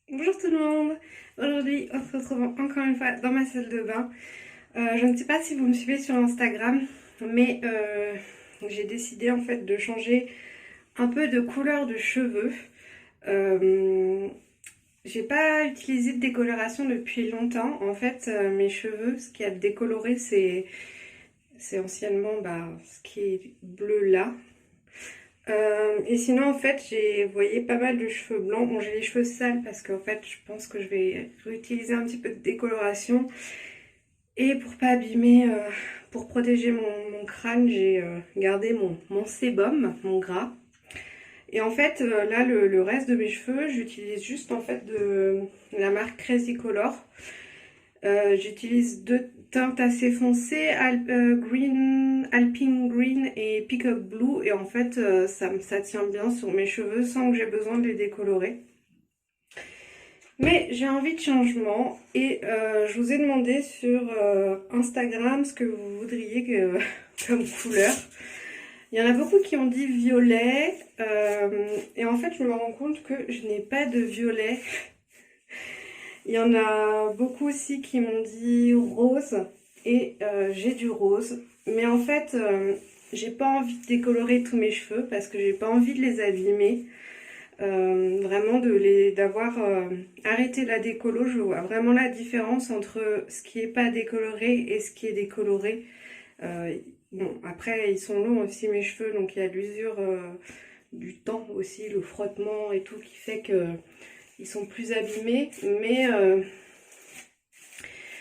Bonjour tout le monde. Aujourd'hui on se retrouve encore une fois dans ma salle de bain. Je ne sais pas si vous me suivez sur Instagram, mais j'ai décidé en fait de changer un peu de couleur de cheveux. Euh, j'ai pas utilisé de décoloration depuis longtemps. En fait, mes cheveux, ce qui a décoloré, c'est anciennement ce qui est bleu là. Et sinon, en fait, vous voyez, pas mal de cheveux blancs. Bon, j'ai les cheveux sales parce qu'en fait, je pense que je vais réutiliser un petit peu de décoloration. Et pour pas abîmer, pour protéger mon crâne, j'ai gardé mon sébum, mon gras. Et en fait, là, le reste de mes cheveux, j'utilise juste en fait de la marque Crazy Color. J'utilise deux teintes assez foncées, Alpine Green et Peacock Blue. Et en fait, ça tient bien sur mes cheveux sans que j'ai besoin de les décolorer. Mais j'ai envie de changement et je vous ai demandé sur Instagram ce que vous voudriez comme couleur. Il y en a beaucoup qui ont dit violet et en fait je me rends compte que je n'ai pas de violet. Il y en a beaucoup aussi qui m'ont dit rose et j'ai du rose. Mais en fait, j'ai pas envie de décolorer tous mes cheveux parce que j'ai pas envie de les abîmer. Vraiment d'avoir arrêté la décolo. Je vois vraiment la différence entre ce qui est pas décoloré et ce qui est décoloré. Bon, après, ils sont longs aussi mes cheveux, donc il y a l'usure du temps aussi, le frottement et tout qui fait que ils sont plus abîmés, mais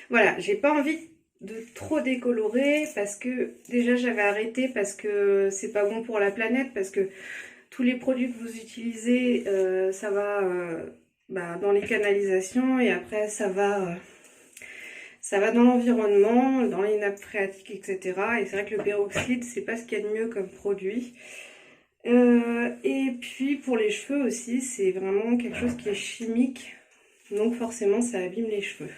voilà, j'ai pas envie de trop décolorer parce que déjà j'avais arrêté parce que c'est pas bon pour la planète, parce que tous les produits que vous utilisez, ça va dans les canalisations et après ça va dans l'environnement, dans les nappes phréatiques, etc. Et c'est vrai que le peroxyde, c'est pas ce qu'il y a de mieux comme produit. Et puis pour les cheveux aussi, c'est vraiment quelque chose qui est chimique, donc forcément ça abîme les cheveux.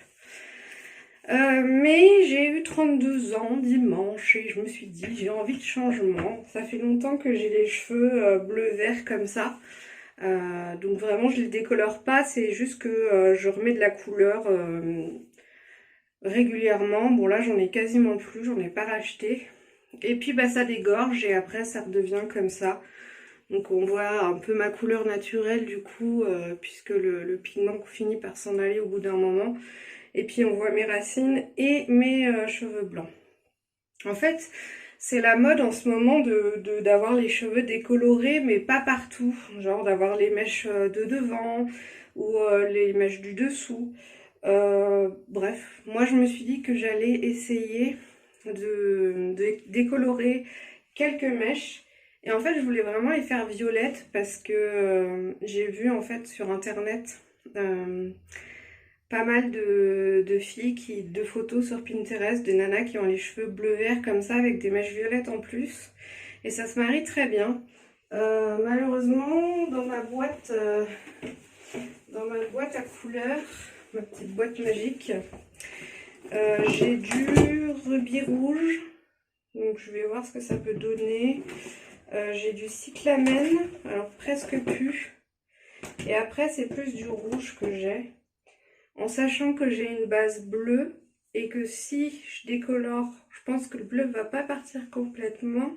Mais j'ai eu 32 ans dimanche et je me suis dit j'ai envie de changement. Ça fait longtemps que j'ai les cheveux bleu-vert comme ça. Donc vraiment je les décolore pas, c'est juste que je remets de la couleur régulièrement. Bon là j'en ai quasiment plus, j'en ai pas racheté. Et puis ça dégorge et après ça redevient comme ça. Donc on voit un peu ma couleur naturelle du coup, puisque le pigment finit par s'en aller au bout d'un moment. Et puis on voit mes racines et mes cheveux blancs. En fait, c'est la mode en ce moment d'avoir les cheveux décolorés, mais pas partout. Genre d'avoir les mèches de devant ou les mèches du dessous. Bref, moi je me suis dit que j'allais essayer de décolorer quelques mèches. Et en fait, je voulais vraiment les faire violettes parce que j'ai vu en fait sur internet pas mal de filles de photos sur Pinterest, des nanas qui ont les cheveux bleu-vert comme ça avec des mèches violettes en plus. Et ça se marie très bien. Malheureusement, dans ma boîte à couleurs, ma petite boîte magique, j'ai du rubis rouge. Donc je vais voir ce que ça peut donner. J'ai du cyclamen, alors presque plus. Et après c'est plus du rouge que j'ai. En sachant que j'ai une base bleue et que si je décolore, je pense que le bleu va pas partir complètement.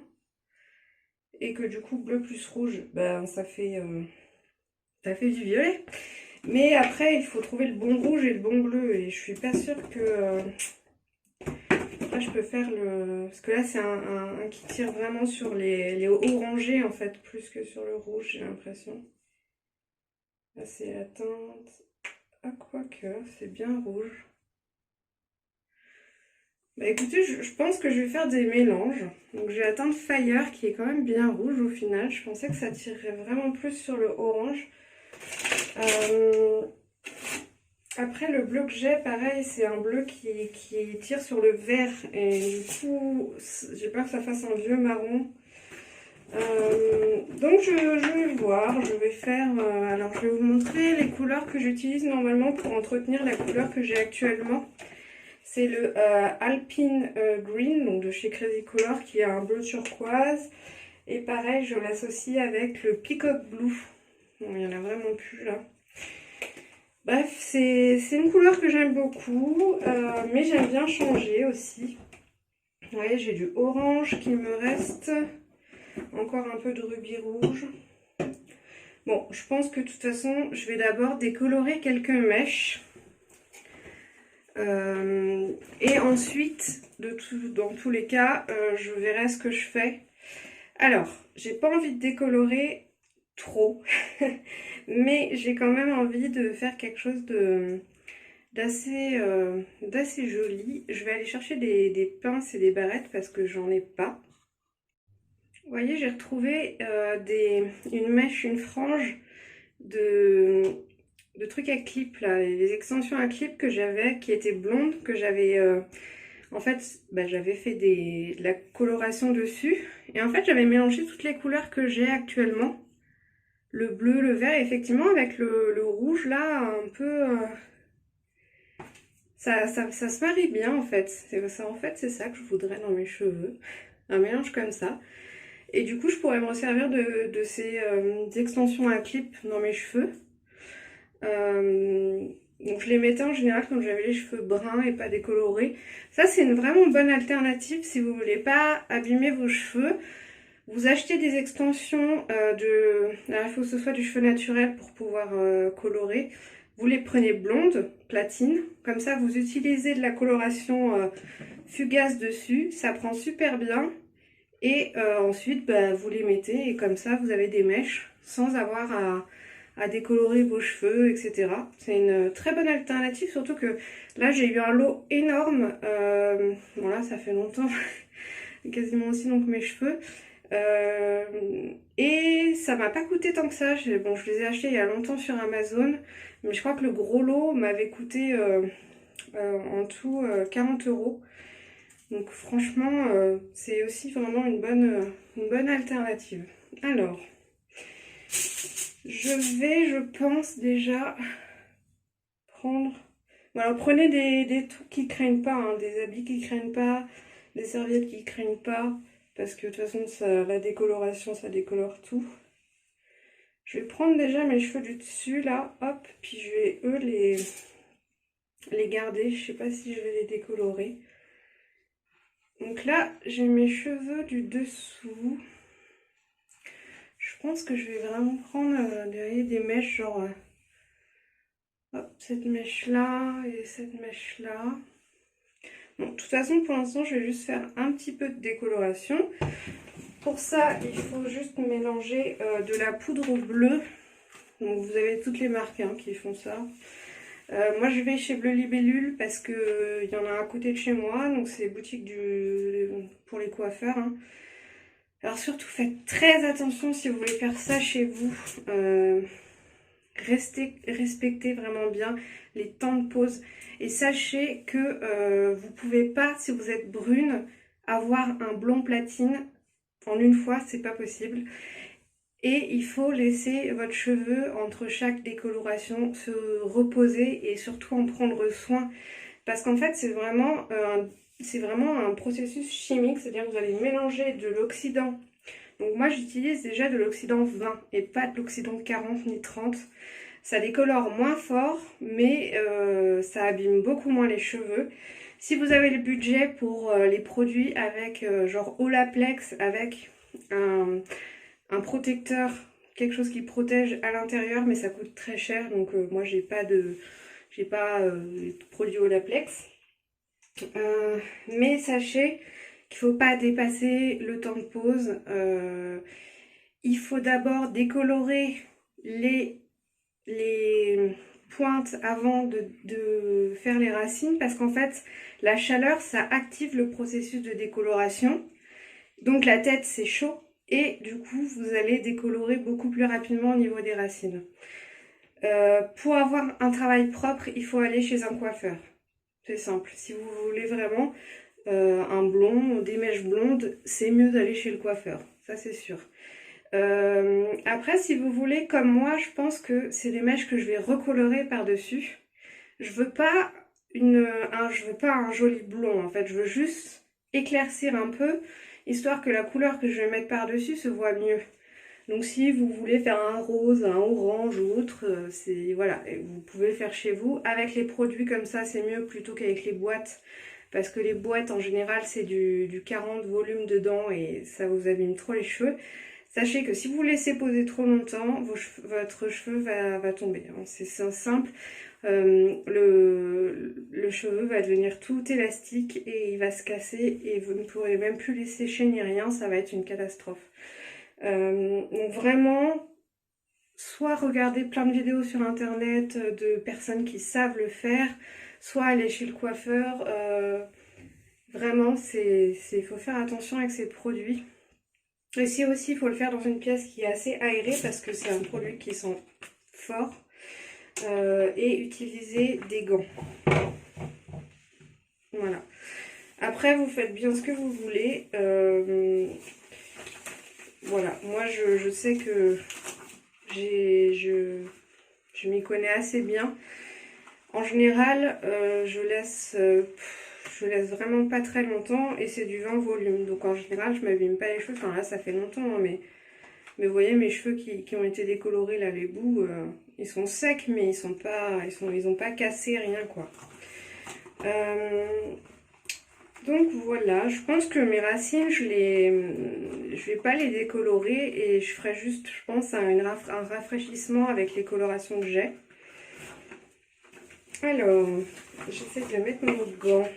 Et que du coup bleu plus rouge, ça fait du violet. Mais après il faut trouver le bon rouge et le bon bleu. Et je suis pas sûre que... là je peux faire le... Parce que là c'est un qui tire vraiment sur les orangés en fait, plus que sur le rouge j'ai l'impression. Là c'est la teinte... Ah quoique, c'est bien rouge. Écoutez, je pense que je vais faire des mélanges. Donc j'ai la teinte Fire qui est quand même bien rouge au final. Je pensais que ça tirerait vraiment plus sur le orange. Après le bleu que j'ai, pareil, c'est un bleu qui tire sur le vert. Et du coup, j'ai peur que ça fasse un vieux marron. Donc je vais voir, je vais faire... alors je vais vous montrer les couleurs que j'utilise normalement pour entretenir la couleur que j'ai actuellement. C'est le Alpine Green, donc de chez Crazy Color, qui a un bleu turquoise. Et pareil, je l'associe avec le Peacock Blue. Bon, il n'y en a vraiment plus là. Bref, c'est une couleur que j'aime beaucoup, mais j'aime bien changer aussi. Vous voyez, j'ai du orange qui me reste, encore un peu de rubis rouge. Bon, je pense que de toute façon, je vais d'abord décolorer quelques mèches. Et ensuite, dans tous les cas, je verrai ce que je fais. Alors, j'ai pas envie de décolorer trop, mais j'ai quand même envie de faire quelque chose d'assez joli. Je vais aller chercher des pinces et des barrettes parce que j'en ai pas. Vous voyez, j'ai retrouvé une mèche, une frange de, de trucs à clip, là, les extensions à clip que j'avais, qui étaient blondes, que j'avais... en fait, j'avais fait de la coloration dessus. Et en fait, j'avais mélangé toutes les couleurs que j'ai actuellement. Le bleu, le vert, et effectivement, avec le rouge, là, un peu... ça se marie bien, en fait. En fait, c'est ça que je voudrais dans mes cheveux. Un mélange comme ça. Et du coup, je pourrais me servir de ces extensions à clip dans mes cheveux. Donc je les mettais en général quand j'avais les cheveux bruns et pas décolorés. Ça, c'est une vraiment bonne alternative si vous voulez pas abîmer vos cheveux. Vous achetez des extensions alors, il faut que ce soit du cheveu naturel pour pouvoir colorer. Vous les prenez blondes, platine. Comme ça, vous utilisez de la coloration fugace dessus. Ça prend super bien. Et ensuite, vous les mettez et comme ça, vous avez des mèches sans avoir à décolorer vos cheveux, etc. C'est une très bonne alternative, surtout que là, j'ai eu un lot énorme. Bon, là, ça fait longtemps, quasiment aussi donc mes cheveux. Et ça m'a pas coûté tant que ça. Bon, je les ai achetés il y a longtemps sur Amazon, mais je crois que le gros lot m'avait coûté en tout 40 euros. Donc franchement, c'est aussi vraiment une bonne alternative. Alors, je pense déjà prendre... Voilà, prenez des trucs qui craignent pas, hein, des habits qui craignent pas, des serviettes qui craignent pas, parce que de toute façon, la décoloration, ça décolore tout. Je vais prendre déjà mes cheveux du dessus, là, hop, puis je vais, eux, les garder. Je sais pas si je vais les décolorer. Donc là, j'ai mes cheveux du dessous. Je pense que je vais vraiment prendre derrière des mèches, genre hop, cette mèche-là et cette mèche-là. Bon, de toute façon, pour l'instant, je vais juste faire un petit peu de décoloration. Pour ça, il faut juste mélanger de la poudre bleue. Donc, vous avez toutes les marques hein, qui font ça. Moi, je vais chez Bleu Libellule parce qu'il y en a à côté de chez moi. Donc, c'est boutique pour les coiffeurs. Hein. Alors, surtout, faites très attention si vous voulez faire ça chez vous. Respectez vraiment bien les temps de pause. Et sachez que vous ne pouvez pas, si vous êtes brune, avoir un blond platine en une fois, c'est pas possible. Et il faut laisser votre cheveu entre chaque décoloration se reposer et surtout en prendre soin. Parce qu'en fait, c'est vraiment un processus chimique, c'est-à-dire que vous allez mélanger de l'oxydant. Donc moi, j'utilise déjà de l'oxydant 20 et pas de l'oxydant 40 ni 30. Ça décolore moins fort, mais ça abîme beaucoup moins les cheveux. Si vous avez le budget pour les produits avec genre Olaplex, avec un protecteur, quelque chose qui protège à l'intérieur, mais ça coûte très cher. Donc moi, j'ai pas de produit Olaplex. Mais sachez qu'il ne faut pas dépasser le temps de pause. Il faut d'abord décolorer les pointes avant de faire les racines parce qu'en fait la chaleur ça active le processus de décoloration, donc la tête c'est chaud et du coup vous allez décolorer beaucoup plus rapidement au niveau des racines. Pour avoir un travail propre il faut aller chez un coiffeur, c'est simple. Si vous voulez vraiment un blond, des mèches blondes, c'est mieux d'aller chez le coiffeur, ça c'est sûr. Après, si vous voulez, comme moi, je pense que c'est des mèches que je vais recolorer par-dessus. Je veux pas un joli blond, en fait. Je veux juste éclaircir un peu, histoire que la couleur que je vais mettre par-dessus se voit mieux. Donc si vous voulez faire un rose, un orange ou autre, voilà, vous pouvez le faire chez vous. Avec les produits comme ça, c'est mieux plutôt qu'avec les boîtes. Parce que les boîtes, en général, c'est du 40 volumes dedans et ça vous abîme trop les cheveux. Sachez que si vous laissez poser trop longtemps, votre cheveu va tomber. C'est simple. Le cheveu va devenir tout élastique et il va se casser et vous ne pourrez même plus les sécher ni rien. Ça va être une catastrophe. Donc vraiment, soit regarder plein de vidéos sur internet de personnes qui savent le faire, soit aller chez le coiffeur. Vraiment, il faut faire attention avec ces produits. Et si aussi, il faut le faire dans une pièce qui est assez aérée parce que c'est un produit qui sent fort. Et utiliser des gants. Voilà. Après, vous faites bien ce que vous voulez. Voilà, moi je sais que je m'y connais assez bien. En général, je laisse vraiment pas très longtemps et c'est du 20 volumes. Donc en général, je m'abîme pas les cheveux. Enfin là, ça fait longtemps, hein, mais vous voyez mes cheveux qui ont été décolorés là, les bouts, ils sont secs, mais ils ont pas cassé rien quoi. Donc voilà, je pense que mes racines, je vais pas les décolorer et je ferai juste, je pense, un rafraîchissement avec les colorations que j'ai. Alors, j'essaie de mettre mon gant.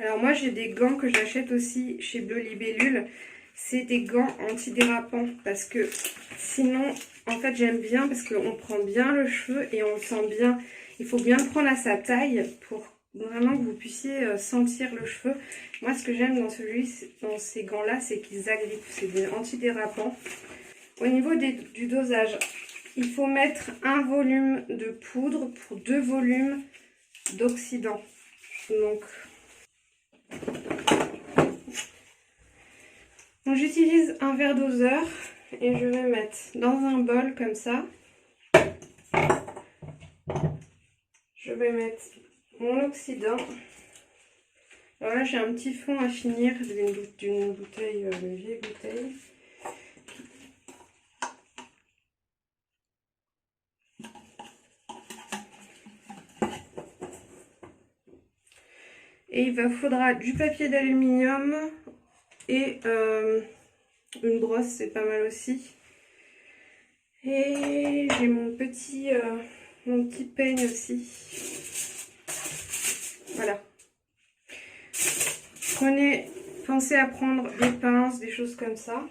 Alors moi, j'ai des gants que j'achète aussi chez Bleu Libellule. C'est des gants antidérapants parce que sinon, en fait, j'aime bien parce qu'on prend bien le cheveu et on le sent bien. Il faut bien le prendre à sa taille pour vraiment que vous puissiez sentir le cheveu. Moi, ce que j'aime dans ces gants-là, c'est qu'ils agrippent. C'est des antidérapants. Au niveau du dosage, il faut mettre un volume de poudre pour 2 volumes d'oxydant. Donc j'utilise un verre doseur et je vais mettre dans un bol comme ça. Je vais mettre mon oxydant. Alors là j'ai un petit fond à finir d'une bouteille, une vieille bouteille. Et il vous faudra du papier d'aluminium et une brosse, c'est pas mal aussi. Et j'ai mon petit peigne aussi. Voilà. Pensez à prendre des pinces, des choses comme ça.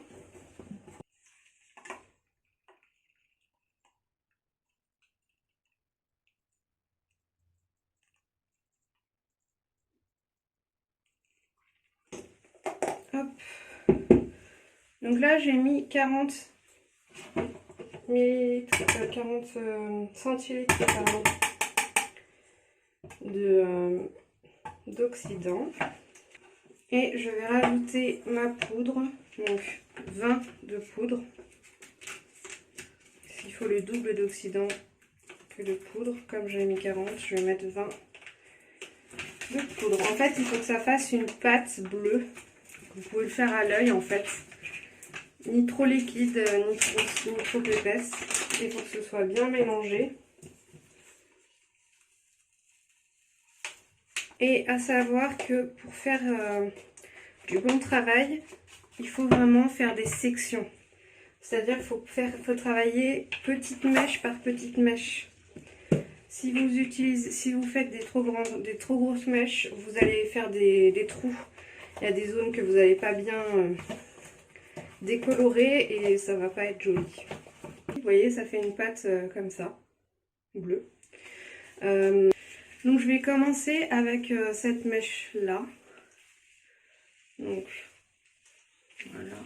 Hop. Donc là, j'ai mis 40 millilitres, 40 centilitres pardon, d'oxydant. Et je vais rajouter ma poudre, donc 20 de poudre. Il faut le double d'oxydant que de poudre. Comme j'ai mis 40, je vais mettre 20 de poudre. En fait, il faut que ça fasse une pâte bleue. Vous pouvez le faire à l'œil en fait. Ni trop liquide, ni trop épaisse. Il faut que ce soit bien mélangé. Et à savoir que pour faire du bon travail, il faut vraiment faire des sections. C'est-à-dire qu'il faut travailler petite mèche par petite mèche. Si vous faites des trop grosses mèches, vous allez faire des trous. Il y a des zones que vous n'allez pas bien décolorer et ça va pas être joli. Vous voyez, ça fait une pâte comme ça, bleue. Donc je vais commencer avec cette mèche là. Donc voilà.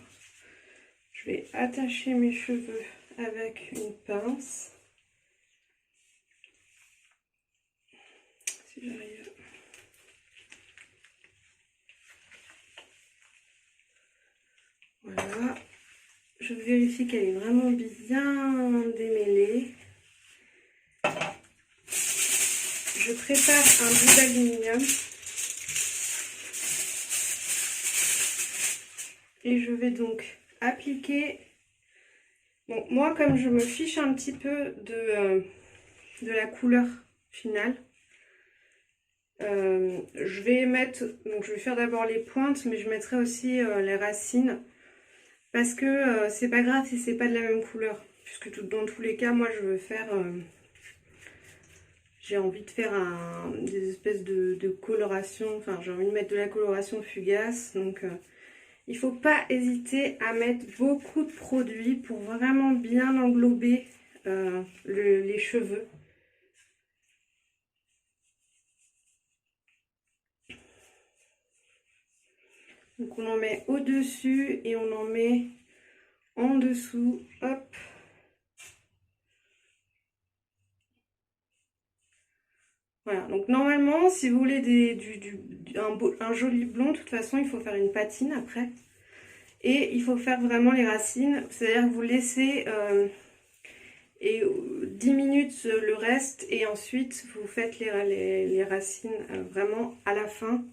Je vais attacher mes cheveux avec une pince. Si j'arrive. Voilà. Je vérifie qu'elle est vraiment bien démêlée. Je prépare un bout d'aluminium. Et je vais donc appliquer. Bon, moi, comme je me fiche un petit peu de la couleur finale, je vais mettre, donc je vais faire d'abord les pointes, mais je mettrai aussi les racines, parce que c'est pas grave si c'est pas de la même couleur, puisque dans tous les cas, moi je veux faire, j'ai envie de faire des espèces de coloration, enfin j'ai envie de mettre de la coloration fugace, donc il faut pas hésiter à mettre beaucoup de produits pour vraiment bien englober les cheveux. Donc on en met au-dessus et on en met en dessous. Hop. Voilà, donc normalement, si vous voulez un joli blond, de toute façon, il faut faire une patine après. Et il faut faire vraiment les racines, c'est-à-dire que vous laissez 10 minutes le reste et ensuite vous faites les racines vraiment à la fin.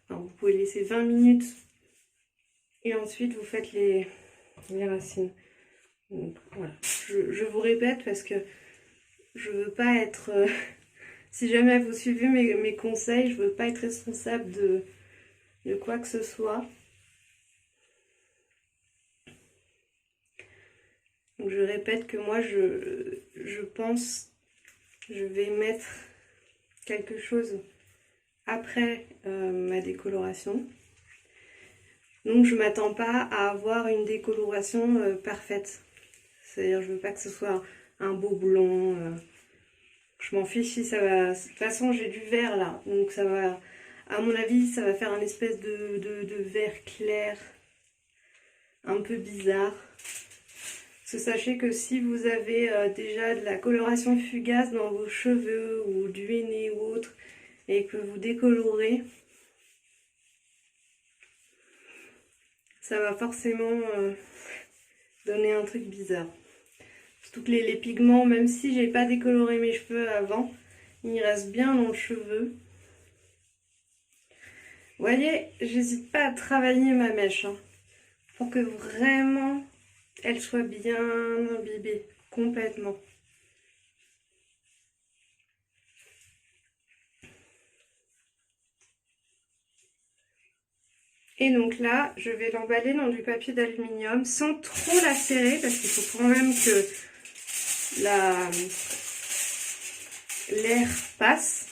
Alors, vous pouvez laisser 20 minutes et ensuite vous faites les racines. Donc voilà, je vous répète parce que je veux pas être... si jamais vous suivez mes conseils, je veux pas être responsable de quoi que ce soit. Donc je répète que moi je pense je vais mettre quelque chose après ma décoloration. Donc je m'attends pas à avoir une décoloration parfaite. C'est-à-dire je veux pas que ce soit un beau blond. Je m'en fiche si ça va... De toute façon j'ai du vert là. Donc ça va... À mon avis ça va faire un espèce de vert clair. Un peu bizarre. Parce que sachez que si vous avez déjà de la coloration fugace dans vos cheveux ou du henné ou autre et que vous décolorez, ça va forcément donner un truc bizarre. Surtout que les pigments, même si j'ai pas décoloré mes cheveux avant, ils restent bien dans le cheveu. Vous voyez, j'hésite pas à travailler ma mèche hein, pour que vraiment elle soit bien imbibée, complètement. Et donc là, je vais l'emballer dans du papier d'aluminium sans trop la serrer parce qu'il faut quand même que l'air passe.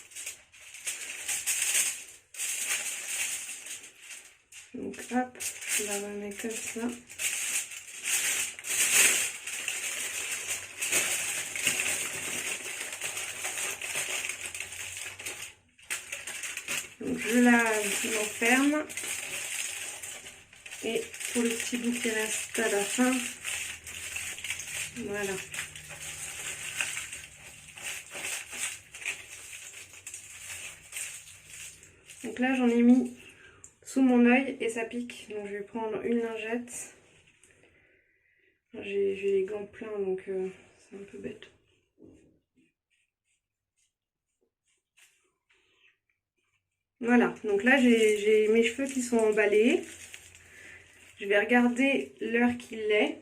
Donc hop, je la remets comme ça. Donc je l'enferme. Et pour le petit bout qui reste à la fin, voilà. Donc là j'en ai mis sous mon œil et ça pique. Donc je vais prendre une lingette. J'ai les gants pleins donc c'est un peu bête. Voilà, donc là j'ai mes cheveux qui sont emballés. Je vais regarder l'heure qu'il est.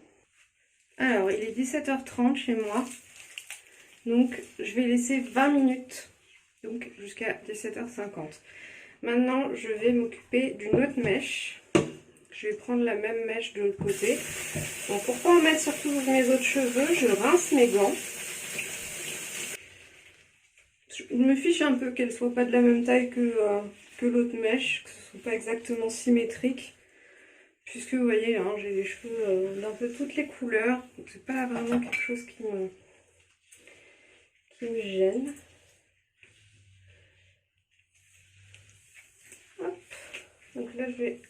Alors, il est 17h30 chez moi. Donc, je vais laisser 20 minutes. Donc, jusqu'à 17h50. Maintenant, je vais m'occuper d'une autre mèche. Je vais prendre la même mèche de l'autre côté. Donc, pour pas en mettre sur tous mes autres cheveux, je rince mes gants. Je me fiche un peu qu'elle soit pas de la même taille que l'autre mèche. Que ce soit pas exactement symétrique. Puisque vous voyez, hein, j'ai les cheveux d'un peu toutes les couleurs. Donc c'est pas vraiment quelque chose qui me gêne. Hop. Donc là je vais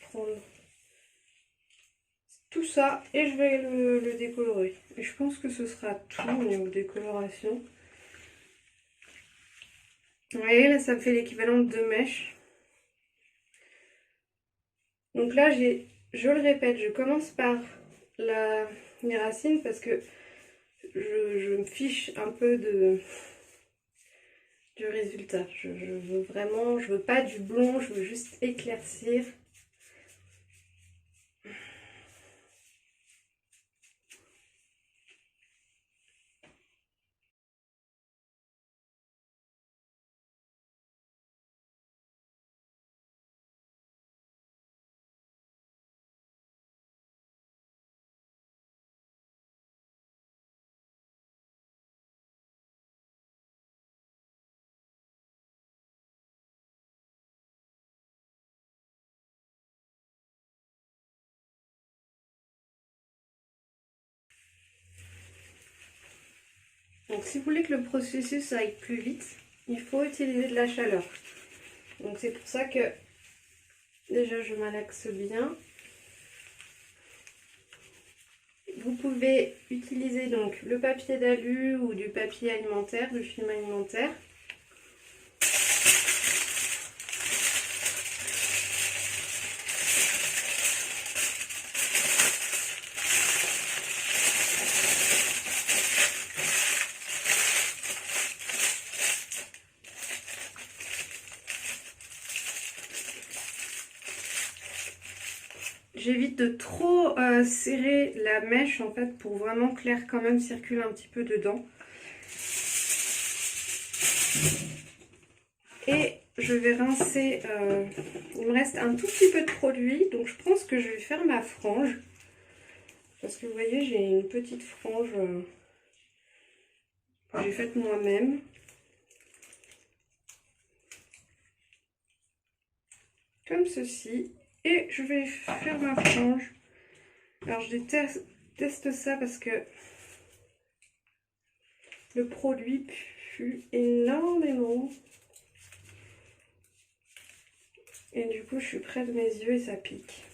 prendre tout ça et je vais le décolorer. Et je pense que ce sera tout au niveau décoloration. Vous voyez, là ça me fait l'équivalent de 2 mèches. Donc là, je le répète, je commence par les racines parce que je me fiche un peu du résultat. Je veux vraiment, je veux pas du blond, je veux juste éclaircir. Donc si vous voulez que le processus aille plus vite, il faut utiliser de la chaleur. Donc c'est pour ça que déjà je malaxe bien. Vous pouvez utiliser donc le papier d'alu ou du papier alimentaire, du film alimentaire. J'évite de trop serrer la mèche en fait pour vraiment que l'air quand même circule un petit peu dedans. Et je vais rincer, il me reste un tout petit peu de produit, donc je pense que je vais faire ma frange. Parce que vous voyez, j'ai une petite frange que j'ai faite moi-même. Comme ceci. Et je vais faire ma frange. Alors je teste ça parce que le produit pue énormément. Et du coup je suis près de mes yeux et ça pique.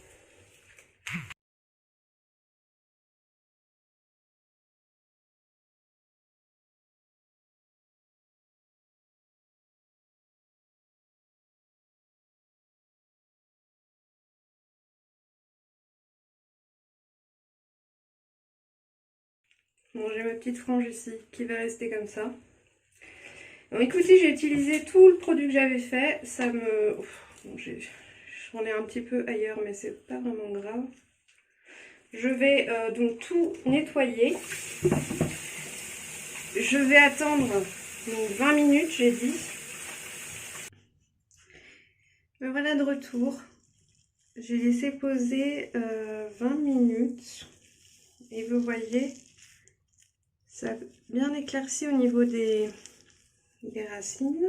Bon, j'ai ma petite frange ici qui va rester comme ça. Donc écoutez, j'ai utilisé tout le produit que j'avais fait. Ça me... Bon, j'en ai un petit peu ailleurs, mais c'est pas vraiment grave. Je vais donc tout nettoyer. Je vais attendre donc 20 minutes, j'ai dit. Me voilà de retour. J'ai laissé poser 20 minutes. Et vous voyez, ça a bien éclairci au niveau des racines.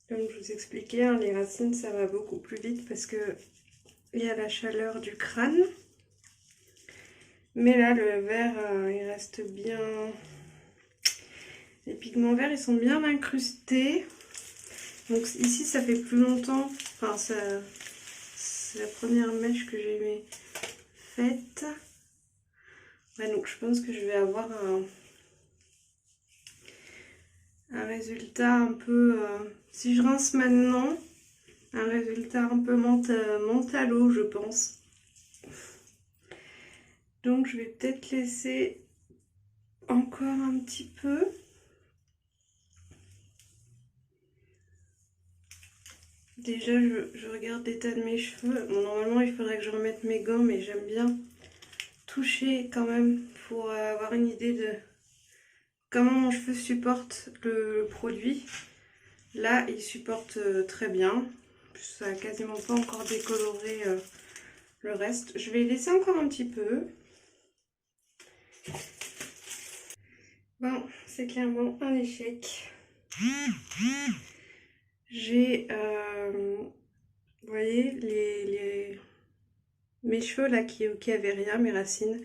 Comme je vous expliquais, hein, les racines, ça va beaucoup plus vite parce que il y a la chaleur du crâne. Mais là, le vert, il reste bien... Les pigments verts, ils sont bien incrustés. Donc ici, ça fait plus longtemps. Enfin, c'est la première mèche que j'ai faite. Ouais, donc je pense que je vais avoir un résultat un peu... si je rince maintenant, un résultat un peu mentalo, je pense. Donc je vais peut-être laisser encore un petit peu. Déjà, je regarde l'état de mes cheveux. Bon, normalement, il faudrait que je remette mes gants, mais j'aime bien toucher quand même pour avoir une idée de comment mon cheveu supporte le produit. Là, il supporte très bien. Ça n'a quasiment pas encore décoloré le reste. Je vais laisser encore un petit peu. Bon, c'est clairement un échec. J'ai, vous voyez, mes cheveux là qui avaient rien, mes racines,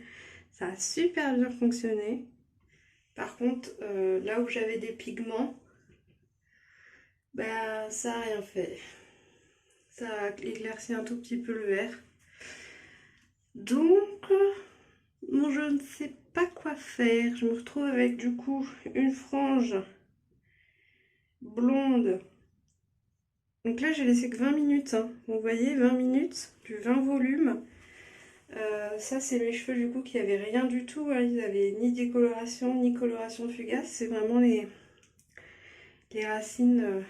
ça a super bien fonctionné. Par contre, là où j'avais des pigments, bah ça n'a rien fait. Ça a éclairci un tout petit peu le vert. Donc, bon, je ne sais pas quoi faire. Je me retrouve avec du coup une frange blonde. Donc là, j'ai laissé que 20 minutes. Hein. Vous voyez, 20 minutes, du 20 volume. Ça, c'est mes cheveux du coup qui n'avaient rien du tout. Hein. Ils n'avaient ni décoloration, ni coloration fugace. C'est vraiment les racines.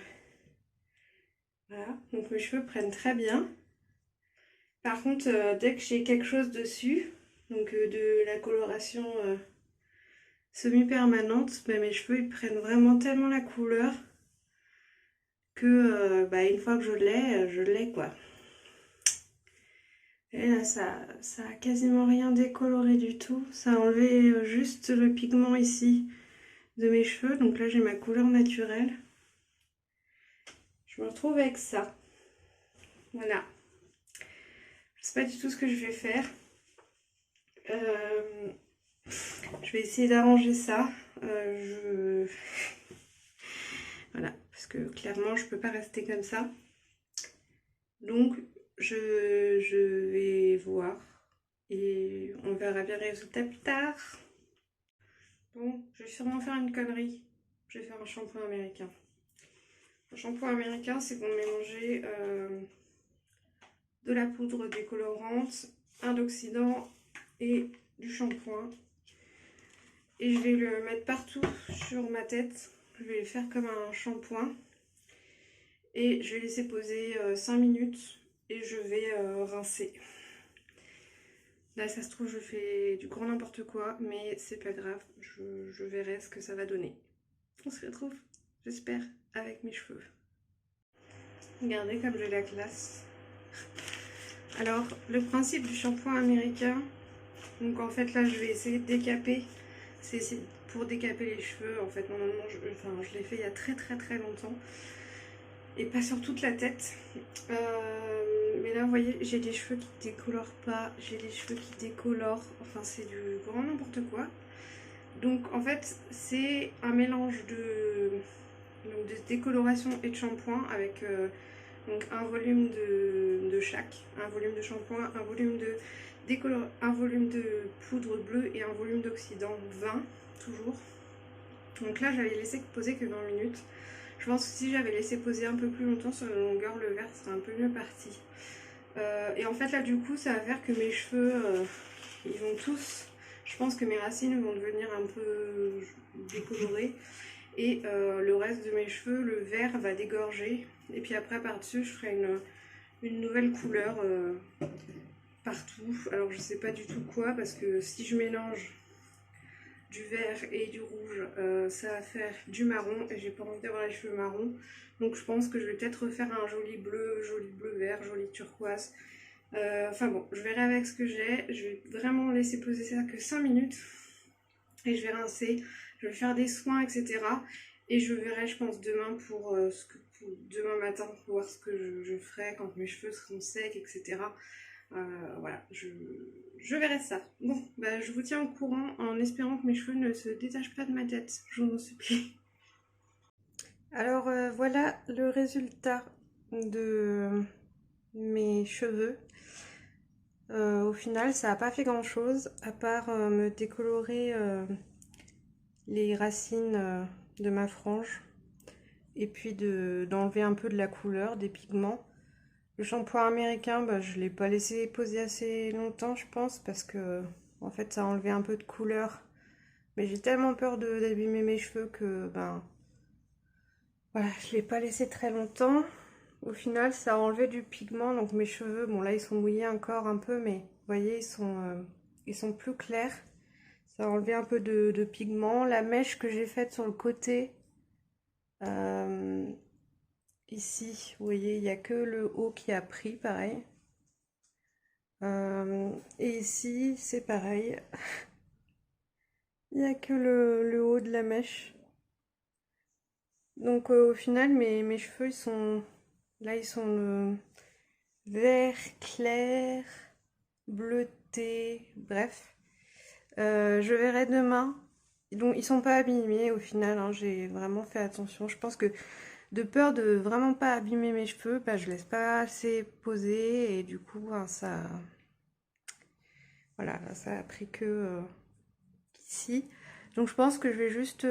Voilà. Donc mes cheveux prennent très bien. Par contre, dès que j'ai quelque chose dessus, donc de la coloration semi-permanente, bah, mes cheveux ils prennent vraiment tellement la couleur que bah, une fois que je l'ai quoi. Et là, ça a quasiment rien décoloré du tout. Ça a enlevé juste le pigment ici de mes cheveux. Donc là, j'ai ma couleur naturelle. Je me retrouve avec ça. Voilà. Je sais pas du tout ce que je vais faire. Je vais essayer d'arranger ça. Voilà, parce que clairement je peux pas rester comme ça. Donc je vais voir et on verra bien le résultat plus tard. Bon, je vais sûrement faire une connerie. Je vais faire un shampoing américain. Un shampoing américain, c'est qu'on mélanger de la poudre décolorante, un oxydant et du shampoing. Et je vais le mettre partout sur ma tête. Je vais le faire comme un shampoing. Et je vais laisser poser 5 minutes et je vais rincer. Là, ça se trouve, je fais du grand n'importe quoi, mais c'est pas grave. Je verrai ce que ça va donner. On se retrouve, j'espère, avec mes cheveux. Regardez comme j'ai la classe. Alors, le principe du shampoing américain, donc en fait là, je vais essayer de décaper. C'est pour décaper les cheveux. En fait, normalement, je l'ai fait il y a très longtemps. Et pas sur toute la tête. Mais là, vous voyez, j'ai des cheveux qui décolorent pas. J'ai des cheveux qui décolorent. Enfin, c'est du grand n'importe quoi. Donc, en fait, c'est un mélange de décoloration et de shampoing avec donc un volume de chaque. Un volume de shampoing, un volume de poudre bleue et un volume d'oxydant 20, toujours. Donc là, j'avais laissé poser que 20 minutes. Je pense que si j'avais laissé poser un peu plus longtemps sur la longueur, le vert serait un peu mieux parti. Et en fait là du coup ça va faire que mes cheveux, ils vont tous, je pense que mes racines vont devenir un peu décolorées. Et le reste de mes cheveux, le vert va dégorger. Et puis après par dessus je ferai une nouvelle couleur partout. Alors je sais pas du tout quoi, parce que si je mélange du vert et du rouge, ça va faire du marron et j'ai pas envie d'avoir les cheveux marrons. Donc je pense que je vais peut-être refaire un joli bleu vert, joli turquoise. Enfin bon, je verrai avec ce que j'ai. Je vais vraiment laisser poser ça que 5 minutes et je vais rincer. Je vais faire des soins, etc. Et je verrai, je pense, demain pour demain matin pour voir ce que je ferai quand mes cheveux seront secs, etc. Voilà, je verrai ça. Bon, bah, je vous tiens au courant en espérant que mes cheveux ne se détachent pas de ma tête. Je vous en supplie. Alors voilà le résultat de mes cheveux. Au final, ça n'a pas fait grand chose à part me décolorer les racines de ma frange et puis d'enlever un peu de la couleur des pigments. Le shampoing américain, bah, je ne l'ai pas laissé poser assez longtemps, je pense, parce que en fait, ça a enlevé un peu de couleur. Mais j'ai tellement peur d'abîmer mes cheveux que ben voilà, je ne l'ai pas laissé très longtemps. Au final, ça a enlevé du pigment, donc mes cheveux, bon là, ils sont mouillés encore un peu, mais vous voyez, ils sont plus clairs. Ça a enlevé un peu de pigment. La mèche que j'ai faite sur le côté, ici, vous voyez, il n'y a que le haut qui a pris, pareil. Et ici, c'est pareil. Il n'y a que le haut de la mèche. Donc au final, mes cheveux, ils sont... Là, ils sont vert clair, bleuté, bref. Je verrai demain. Donc ils sont pas abîmés au final, hein, j'ai vraiment fait attention. Je pense que de peur de vraiment pas abîmer mes cheveux, bah, je laisse pas assez poser et du coup hein, voilà, ça a pris que ici. Donc je pense que je vais juste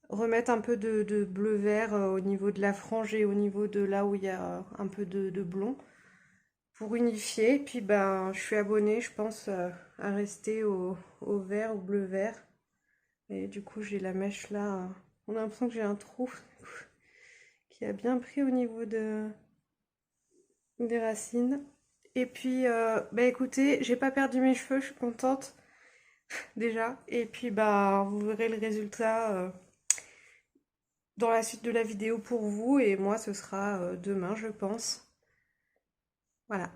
remettre un peu de bleu vert au niveau de la frange et au niveau de là où il y a un peu de blond pour unifier. Puis ben je suis abonnée, je pense, à rester au vert, au bleu vert. Et du coup j'ai la mèche là. On a l'impression que j'ai un trou qui a bien pris au niveau des racines. Et puis bah écoutez, j'ai pas perdu mes cheveux, je suis contente déjà. Et puis bah vous verrez le résultat dans la suite de la vidéo pour vous. Et moi ce sera demain je pense. Voilà.